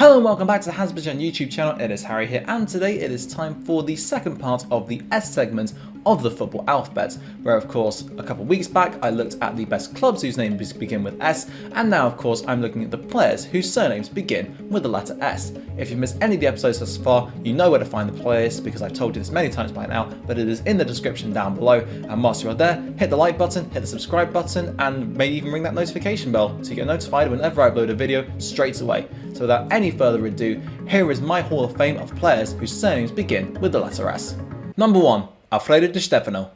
Hello and welcome back to the Hazzabhajan YouTube channel. It is Harry here, and today it is time for the second part of the S segment of the football alphabet, where of course a couple of weeks back I looked at the best clubs whose names begin with S, and now of course I'm looking at the players whose surnames begin with the letter S. If you've missed any of the episodes thus far, you know where to find the playlist because I've told you this many times by now, but it is in the description down below. And whilst you are there, hit the like button, hit the subscribe button, and maybe even ring that notification bell so you get notified whenever I upload a video straight away. So without any further ado, here is my Hall of Fame of players whose surnames begin with the letter S. Number 1. Alfredo Di Stefano.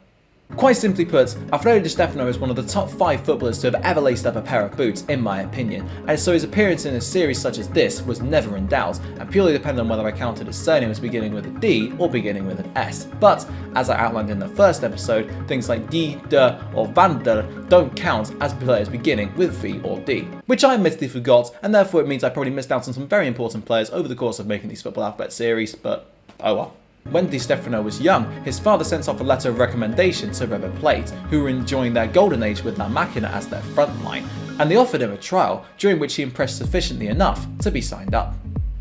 Quite simply put, Alfredo Di Stefano is one of the top 5 footballers to have ever laced up a pair of boots, in my opinion, and so his appearance in a series such as this was never in doubt, and purely depended on whether I counted his surname as beginning with a D or beginning with an S. But, as I outlined in the first episode, things like D, De, or Van der don't count as players beginning with V or D, which I admittedly forgot, and therefore it means I probably missed out on some very important players over the course of making these football alphabet series, but oh well. When Di Stefano was young, his father sent off a letter of recommendation to River Plate, who were enjoying their golden age with La Máquina as their front line, and they offered him a trial, during which he impressed sufficiently enough to be signed up.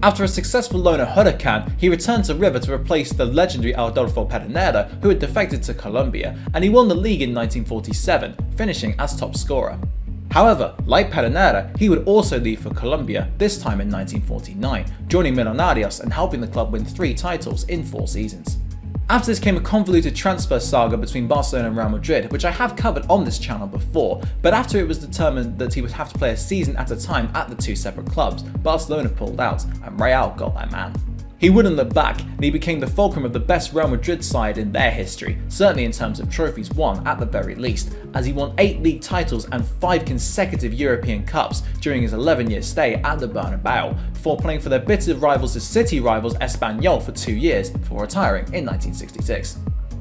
After a successful loan at Huracan, he returned to River to replace the legendary Adolfo Pedernera, who had defected to Colombia, and he won the league in 1947, finishing as top scorer. However, like Pedernera, he would also leave for Colombia, this time in 1949, joining Millonarios and helping the club win 3 titles in 4 seasons. After this came a convoluted transfer saga between Barcelona and Real Madrid, which I have covered on this channel before, but after it was determined that he would have to play a season at a time at the 2 separate clubs, Barcelona pulled out and Real got their man. He wouldn't look back, and he became the fulcrum of the best Real Madrid side in their history, certainly in terms of trophies won at the very least, as he won 8 league titles and 5 consecutive European Cups during his 11-year stay at the Bernabeu, before playing for their bitter rivals, the City rivals Espanyol, for 2 years before retiring in 1966.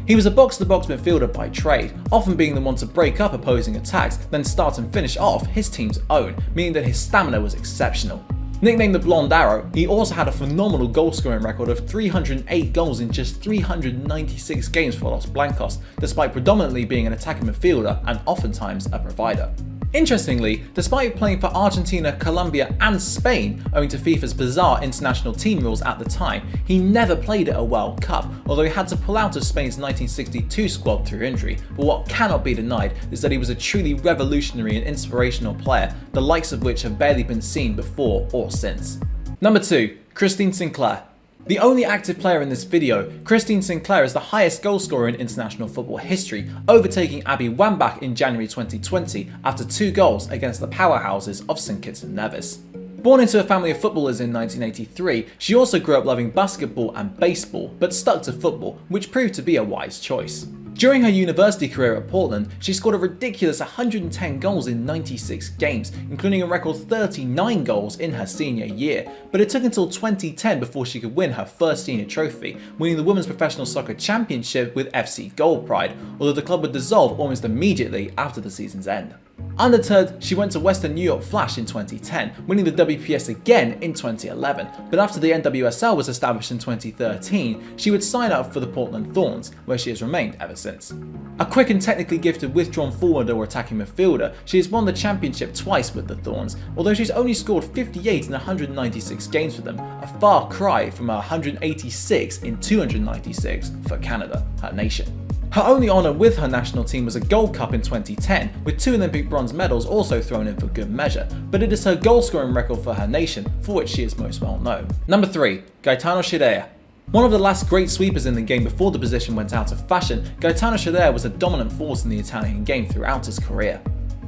He was a box-to-box midfielder by trade, often being the one to break up opposing attacks, then start and finish off his team's own, meaning that his stamina was exceptional. Nicknamed the Blonde Arrow, he also had a phenomenal goal-scoring record of 308 goals in just 396 games for Los Blancos, despite predominantly being an attacking midfielder and oftentimes a provider. Interestingly, despite playing for Argentina, Colombia and Spain, owing to FIFA's bizarre international team rules at the time, he never played at a World Cup, although he had to pull out of Spain's 1962 squad through injury. But what cannot be denied is that he was a truly revolutionary and inspirational player, the likes of which have barely been seen before or since. Number 2. Christine Sinclair. The only active player in this video, Christine Sinclair is the highest goalscorer in international football history, overtaking Abby Wambach in January 2020 after 2 goals against the powerhouses of St Kitts and Nevis. Born into a family of footballers in 1983, she also grew up loving basketball and baseball, but stuck to football, which proved to be a wise choice. During her university career at Portland, she scored a ridiculous 110 goals in 96 games, including a record 39 goals in her senior year, but it took until 2010 before she could win her first senior trophy, winning the Women's Professional Soccer Championship with FC Gold Pride, although the club would dissolve almost immediately after the season's end. Undeterred, she went to Western New York Flash in 2010, winning the WPS again in 2011, but after the NWSL was established in 2013, she would sign up for the Portland Thorns, where she has remained ever since. A quick and technically gifted withdrawn forward or attacking midfielder, she has won the championship twice with the Thorns, although she's only scored 58 in 196 games for them, a far cry from her 186 in 296 for Canada, her nation. Her only honour with her national team was a Gold Cup in 2010, with 2 Olympic bronze medals also thrown in for good measure, but it is her goal-scoring record for her nation for which she is most well known. Number 3. Gaetano Scirea. One of the last great sweepers in the game before the position went out of fashion, Gaetano Scirea was a dominant force in the Italian game throughout his career.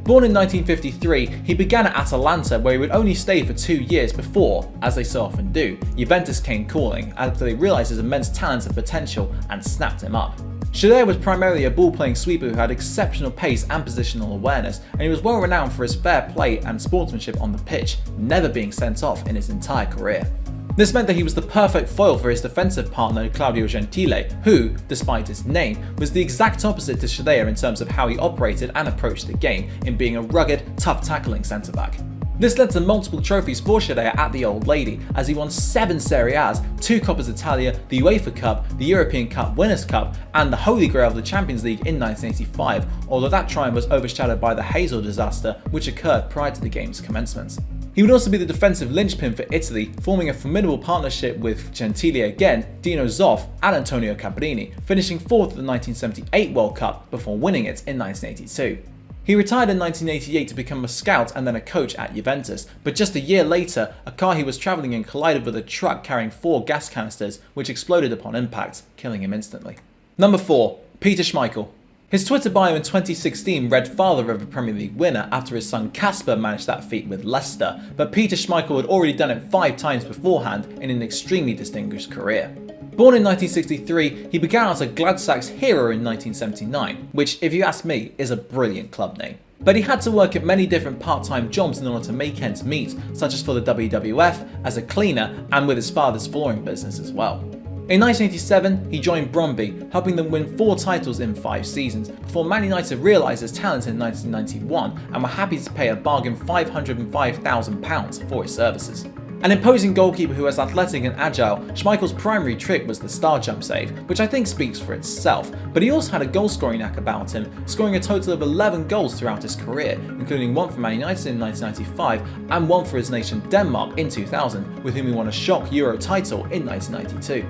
Born in 1953, he began at Atalanta, where he would only stay for 2 years before, as they so often do, Juventus came calling after they realised his immense talent and potential and snapped him up. Scirea was primarily a ball-playing sweeper who had exceptional pace and positional awareness, and he was well renowned for his fair play and sportsmanship on the pitch, never being sent off in his entire career. This meant that he was the perfect foil for his defensive partner Claudio Gentile, who, despite his name, was the exact opposite to Scirea in terms of how he operated and approached the game, in being a rugged, tough-tackling centre-back. This led to multiple trophies for Scirea at the Old Lady, as he won 7 Serie A's, 2 Coppas Italia, the UEFA Cup, the European Cup Winners' Cup, and the Holy Grail of the Champions League in 1985, although that triumph was overshadowed by the Hazel disaster which occurred prior to the game's commencement. He would also be the defensive linchpin for Italy, forming a formidable partnership with Gentile again, Dino Zoff and Antonio Cabrini, finishing 4th at the 1978 World Cup before winning it in 1982. He retired in 1988 to become a scout and then a coach at Juventus, but just a year later, a car he was travelling in collided with a truck carrying 4 gas canisters, which exploded upon impact, killing him instantly. Number 4. Peter Schmeichel. His Twitter bio in 2016 read father of a Premier League winner after his son Casper managed that feat with Leicester, but Peter Schmeichel had already done it 5 times beforehand in an extremely distinguished career. Born in 1963, he began as a Gladsaxe hero in 1979, which, if you ask me, is a brilliant club name. But he had to work at many different part-time jobs in order to make ends meet, such as for the WWF, as a cleaner, and with his father's flooring business as well. In 1987, he joined Brøndby, helping them win 4 titles in 5 seasons, before Man United realised his talent in 1991 and were happy to pay a bargain £505,000 for his services. An imposing goalkeeper who was athletic and agile, Schmeichel's primary trick was the star jump save, which I think speaks for itself, but he also had a goal-scoring knack about him, scoring a total of 11 goals throughout his career, including 1 for Man United in 1995 and 1 for his nation Denmark in 2000, with whom he won a shock Euro title in 1992.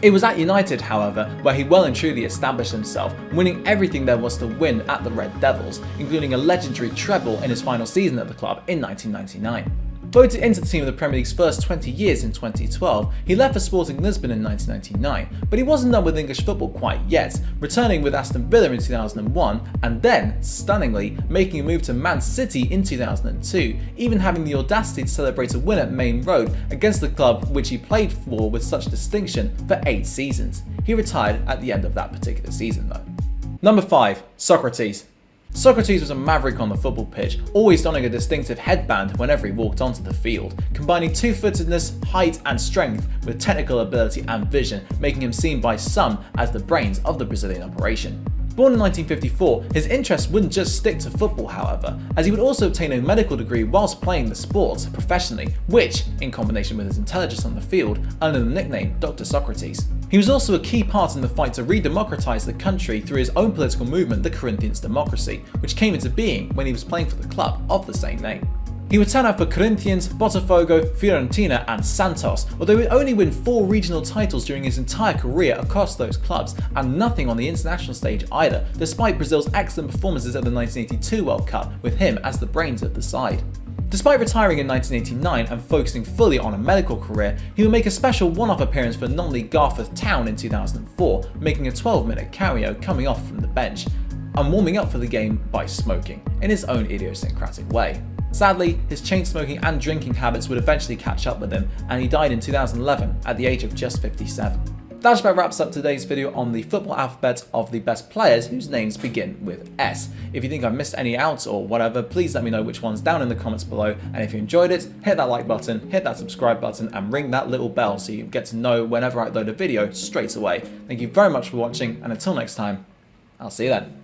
It was at United, however, where he well and truly established himself, winning everything there was to win at the Red Devils, including a legendary treble in his final season at the club in 1999. Voted into the team of the Premier League's first 20 years in 2012, he left for Sporting Lisbon in 1999, but he wasn't done with English football quite yet, returning with Aston Villa in 2001 and then, stunningly, making a move to Man City in 2002, even having the audacity to celebrate a win at Maine Road against the club which he played for with such distinction for 8 seasons. He retired at the end of that particular season though. Number 5. Socrates. Socrates was a maverick on the football pitch, always donning a distinctive headband whenever he walked onto the field, combining two-footedness, height and strength with technical ability and vision, making him seen by some as the brains of the Brazilian operation. Born in 1954, his interest wouldn't just stick to football however, as he would also obtain a medical degree whilst playing the sport professionally, which, in combination with his intelligence on the field, earned him the nickname Dr. Socrates. He was also a key part in the fight to redemocratize the country through his own political movement, the Corinthians Democracy, which came into being when he was playing for the club of the same name. He would turn out for Corinthians, Botafogo, Fiorentina and Santos, although he would only win 4 regional titles during his entire career across those clubs, and nothing on the international stage either, despite Brazil's excellent performances at the 1982 World Cup, with him as the brains of the side. Despite retiring in 1989 and focusing fully on a medical career, he would make a special one-off appearance for non-league Garforth Town in 2004, making a 12-minute cameo coming off from the bench, and warming up for the game by smoking, in his own idiosyncratic way. Sadly, his chain smoking and drinking habits would eventually catch up with him, and he died in 2011 at the age of just 57. That just about wraps up today's video on the football alphabet of the best players whose names begin with S. If you think I've missed any out or whatever, please let me know which ones down in the comments below, and if you enjoyed it, hit that like button, hit that subscribe button and ring that little bell so you get to know whenever I upload a video straight away. Thank you very much for watching, and until next time, I'll see you then.